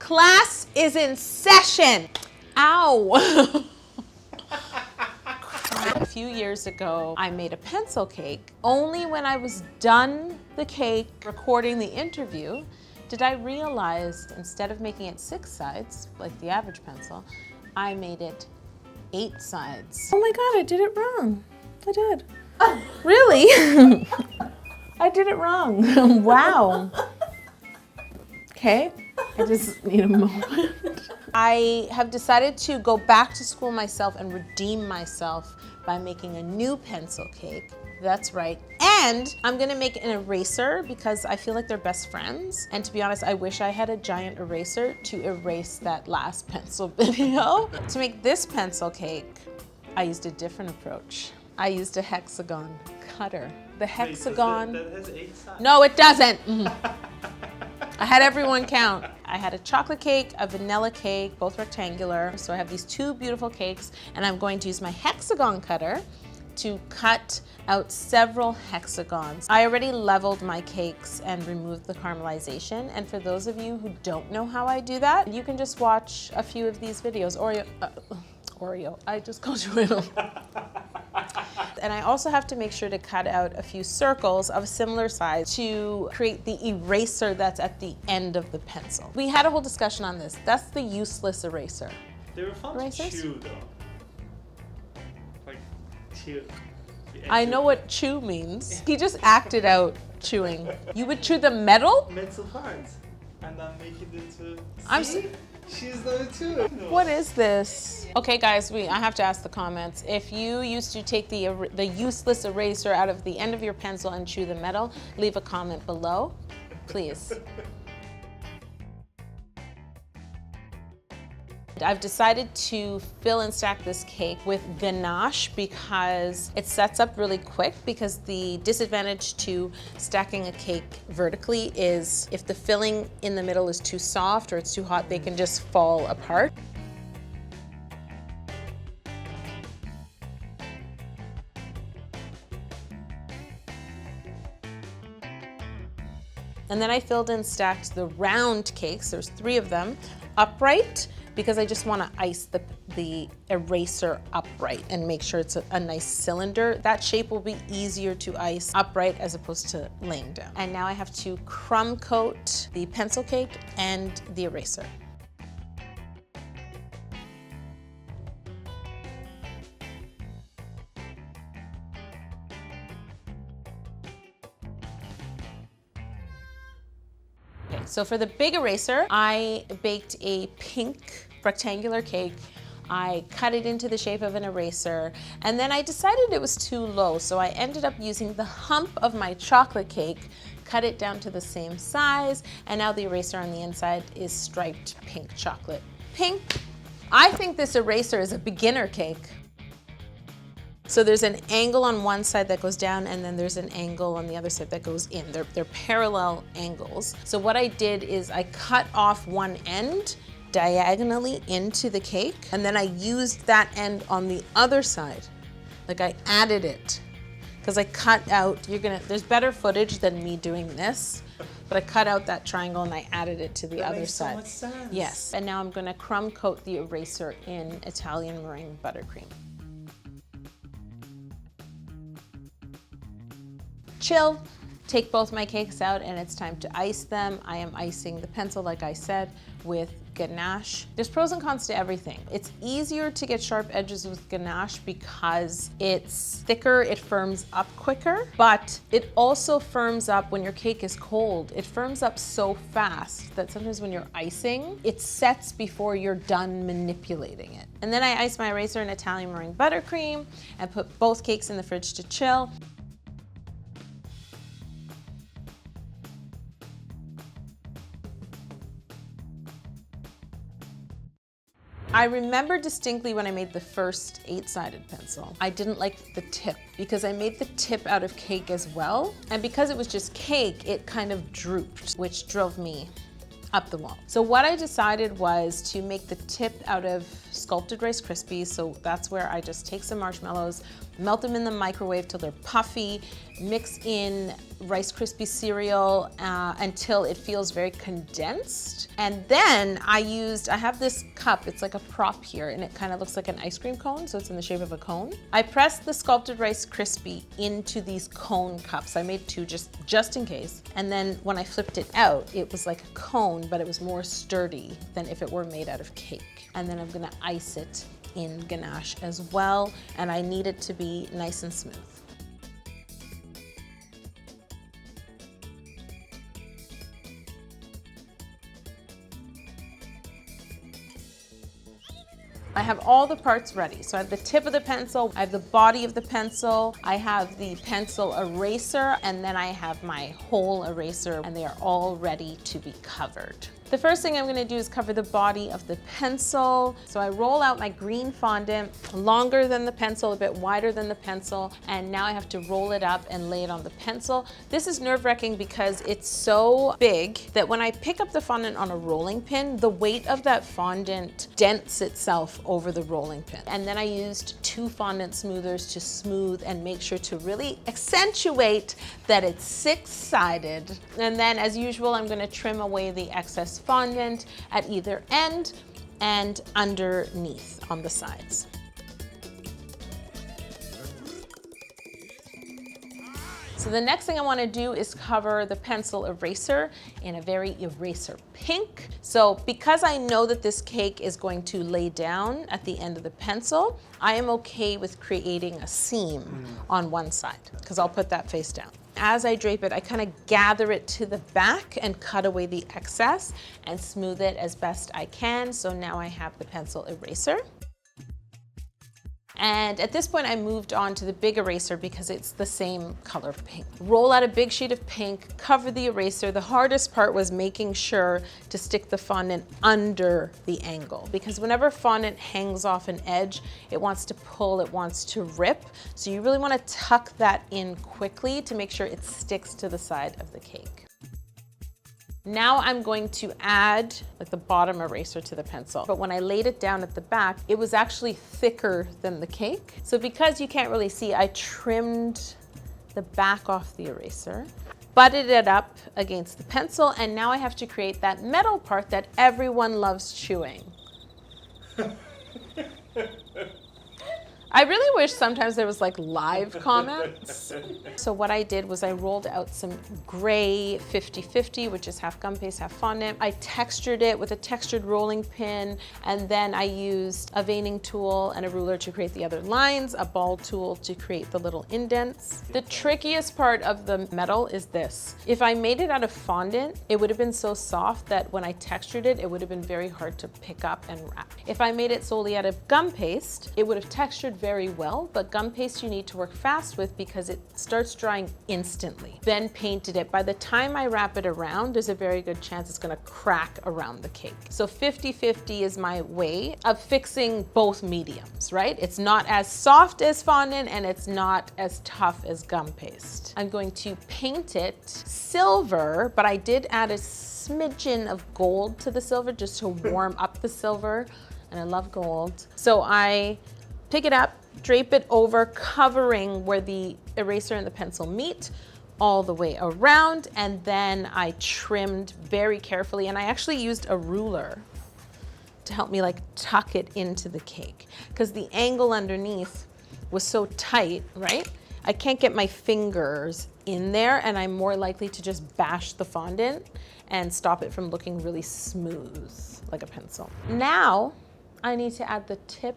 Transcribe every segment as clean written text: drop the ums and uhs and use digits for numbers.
Class is in session. Ow. A few years ago, I made a pencil cake. Only when I was done the cake, recording the interview, did I realize instead of making it 6 sides, like the average pencil, I made it 8 sides. Oh my God, I did it wrong. I did. Really? I did it wrong. Wow. Okay, I just need a moment. I have decided to go back to school myself and redeem myself by making a new pencil cake. That's right. And I'm gonna make an eraser because I feel like they're best friends. And to be honest, I wish I had a giant eraser to erase that last pencil video. To make this pencil cake, I used a different approach. I used a hexagon cutter. The hexagon. That has 8 sides. No, it doesn't. I had everyone count. I had a chocolate cake, a vanilla cake, both rectangular. So I have these 2 beautiful cakes, and I'm going to use my hexagon cutter to cut out several hexagons. I already leveled my cakes and removed the caramelization. And for those of you who don't know how I do that, you can just watch a few of these videos. Oreo, I just called you Oreo. And I also have to make sure to cut out a few circles of a similar size to create the eraser that's at the end of the pencil. We had a whole discussion on this. That's the useless eraser. They were fun Erasers? to chew though. Like, chew. I know what chew means. He just acted out chewing. You would chew the metal? Metal parts. And then make it into... I'm See? She's there too. What is this? Okay guys, I have to ask the comments. If you used to take the useless eraser out of the end of your pencil and chew the metal, leave a comment below, please. I've decided to fill and stack this cake with ganache because it sets up really quick, because the disadvantage to stacking a cake vertically is if the filling in the middle is too soft or it's too hot, they can just fall apart. And then I filled and stacked the round cakes, there's 3 of them, upright, because I just want to ice the eraser upright and make sure it's a nice cylinder. That shape will be easier to ice upright as opposed to laying down. And now I have to crumb coat the pencil cake and the eraser. Okay, so for the big eraser, I baked a pink rectangular cake. I cut it into the shape of an eraser, and then I decided it was too low, so I ended up using the hump of my chocolate cake, cut it down to the same size, and now the eraser on the inside is striped pink chocolate. Pink. I think this eraser is a beginner cake. So there's an angle on one side that goes down, and then there's an angle on the other side that goes in. They're parallel angles. So what I did is I cut off one end diagonally into the cake, and then I used that end on the other side. Like I added it, because I cut out, there's better footage than me doing this, but I cut out that triangle and I added it to the other side. That makes so much sense. Yes, and now I'm gonna crumb coat the eraser in Italian meringue buttercream. Chill, take both my cakes out, and it's time to ice them. I am icing the pencil, like I said, with ganache. There's pros and cons to everything. It's easier to get sharp edges with ganache because it's thicker, it firms up quicker, but it also firms up when your cake is cold. It firms up so fast that sometimes when you're icing, it sets before you're done manipulating it. And then I ice my eraser in Italian meringue buttercream and put both cakes in the fridge to chill. I remember distinctly when I made the first 8-sided pencil, I didn't like the tip because I made the tip out of cake as well. And because it was just cake, it kind of drooped, which drove me up the wall. So what I decided was to make the tip out of sculpted Rice Krispies, so that's where I just take some marshmallows, melt them in the microwave till they're puffy, mix in Rice Krispie cereal until it feels very condensed. And then I have this cup, it's like a prop here, and it kind of looks like an ice cream cone, so it's in the shape of a cone. I pressed the sculpted Rice Krispie into these cone cups. I made two just in case. And then when I flipped it out, it was like a cone, but it was more sturdy than if it were made out of cake. And then I'm gonna ice it in ganache as well, and I need it to be nice and smooth. I have all the parts ready. So I have the tip of the pencil, I have the body of the pencil, I have the pencil eraser, and then I have my whole eraser, and they are all ready to be covered. The first thing I'm gonna do is cover the body of the pencil. So I roll out my green fondant, longer than the pencil, a bit wider than the pencil, and now I have to roll it up and lay it on the pencil. This is nerve-wracking because it's so big that when I pick up the fondant on a rolling pin, the weight of that fondant dents itself over the rolling pin. And then I used 2 fondant smoothers to smooth and make sure to really accentuate that it's 6-sided. And then as usual, I'm gonna trim away the excess fondant at either end and underneath on the sides. So the next thing I want to do is cover the pencil eraser in a very eraser pink. So because I know that this cake is going to lay down at the end of the pencil, I am okay with creating a seam on one side because I'll put that face down. As I drape it, I kind of gather it to the back and cut away the excess and smooth it as best I can. So now I have the pencil eraser. And at this point, I moved on to the big eraser because it's the same color pink. Roll out a big sheet of pink, cover the eraser. The hardest part was making sure to stick the fondant under the angle because whenever fondant hangs off an edge, it wants to pull, it wants to rip. So you really want to tuck that in quickly to make sure it sticks to the side of the cake. Now I'm going to add like the bottom eraser to the pencil. But when I laid it down at the back, it was actually thicker than the cake. So because you can't really see, I trimmed the back off the eraser, butted it up against the pencil, and now I have to create that metal part that everyone loves chewing. I really wish sometimes there was like live comments. So what I did was I rolled out some gray 50-50, which is half gum paste, half fondant. I textured it with a textured rolling pin, and then I used a veining tool and a ruler to create the other lines, a ball tool to create the little indents. The trickiest part of the metal is this. If I made it out of fondant, it would have been so soft that when I textured it, it would have been very hard to pick up and wrap. If I made it solely out of gum paste, it would have textured very well, but gum paste you need to work fast with because it starts drying instantly. Then painted it. By the time I wrap it around, there's a very good chance it's gonna crack around the cake. So 50-50 is my way of fixing both mediums, right? It's not as soft as fondant and it's not as tough as gum paste. I'm going to paint it silver, but I did add a smidgen of gold to the silver just to warm up the silver, and I love gold. So I pick it up, drape it over, covering where the eraser and the pencil meet all the way around, and then I trimmed very carefully, and I actually used a ruler to help me like tuck it into the cake because the angle underneath was so tight, right? I can't get my fingers in there, and I'm more likely to just bash the fondant and stop it from looking really smooth like a pencil. Now I need to add the tip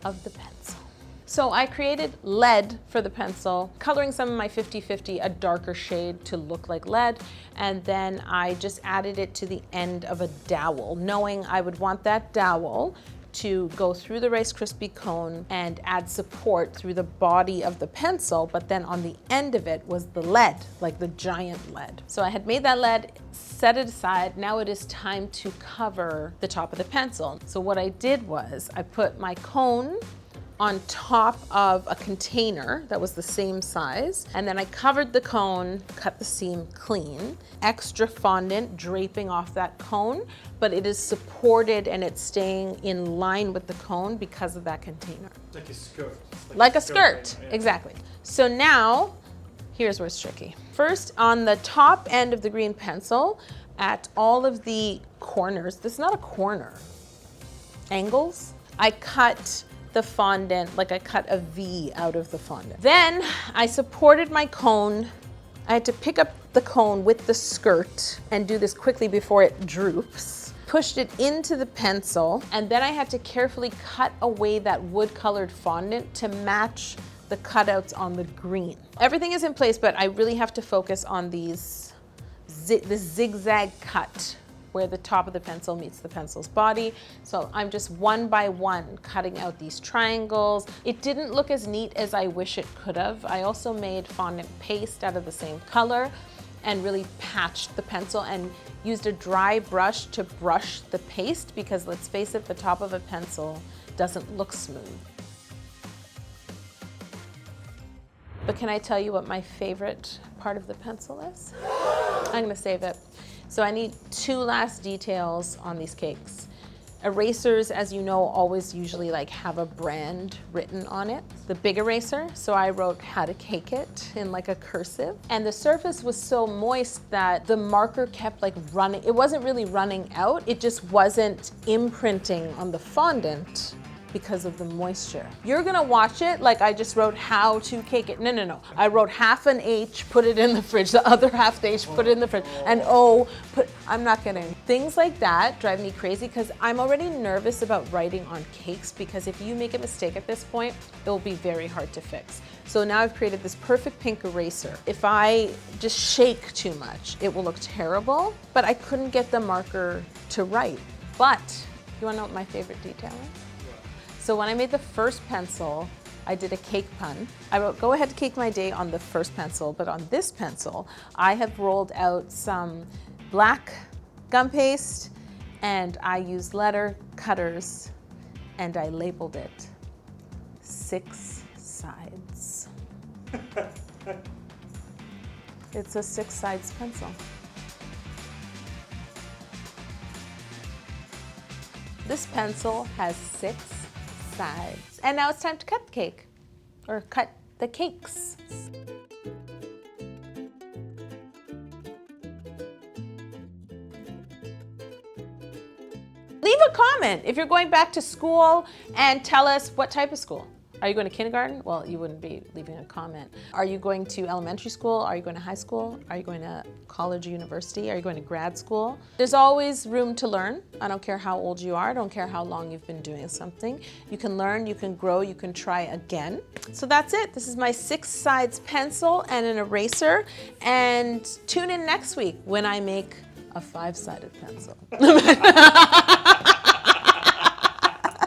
of the pencil. So I created lead for the pencil, coloring some of my 50-50 a darker shade to look like lead, and then I just added it to the end of a dowel, knowing I would want that dowel to go through the Rice Krispie cone and add support through the body of the pencil, but then on the end of it was the lead, like the giant lead. So I had made that lead, set it aside. Now it is time to cover the top of the pencil. So what I did was I put my cone on top of a container that was the same size. And then I covered the cone, cut the seam clean, extra fondant draping off that cone, but it is supported and it's staying in line with the cone because of that container. Like a skirt. Like a skirt, yeah. exactly. So now, here's where it's tricky. First, on the top end of the green pencil, at all of the corners, this is not a corner, angles, I cut the fondant, like I cut a V out of the fondant. Then I supported my cone. I had to pick up the cone with the skirt and do this quickly before it droops. Pushed it into the pencil, and then I had to carefully cut away that wood-colored fondant to match the cutouts on the green. Everything is in place, but I really have to focus on these this zigzag cut where the top of the pencil meets the pencil's body. So I'm just one by one cutting out these triangles. It didn't look as neat as I wish it could have. I also made fondant paste out of the same color and really patched the pencil and used a dry brush to brush the paste because let's face it, the top of a pencil doesn't look smooth. But can I tell you what my favorite part of the pencil is? I'm gonna save it. So I need two last details on these cakes. Erasers, as you know, always usually like have a brand written on it. The big eraser, so I wrote how to cake it in like a cursive. And the surface was so moist that the marker kept like running. It wasn't really running out, it just wasn't imprinting on the fondant because of the moisture. You're gonna watch it like I just wrote how to cake it. No. I wrote half an H, put it in the fridge, the other half the H, put it in the fridge, and O, I'm not kidding. Things like that drive me crazy because I'm already nervous about writing on cakes because if you make a mistake at this point, it will be very hard to fix. So now I've created this perfect pink eraser. If I just shake too much, it will look terrible, but I couldn't get the marker to write. But, you wanna know what my favorite detail is? So when I made the first pencil, I did a cake pun. I wrote, go ahead to cake my day on the first pencil, but on this pencil, I have rolled out some black gum paste and I used letter cutters and I labeled it 6 sides. It's a 6 sides pencil. This pencil has 6 sides. And now it's time to cut the cake, or cut the cakes. Leave a comment if you're going back to school and tell us what type of school. Are you going to kindergarten? Well, you wouldn't be leaving a comment. Are you going to elementary school? Are you going to high school? Are you going to college or university? Are you going to grad school? There's always room to learn. I don't care how old you are. I don't care how long you've been doing something. You can learn, you can grow, you can try again. So that's it. This is my 6 sides pencil and an eraser. And tune in next week when I make a 5-sided pencil.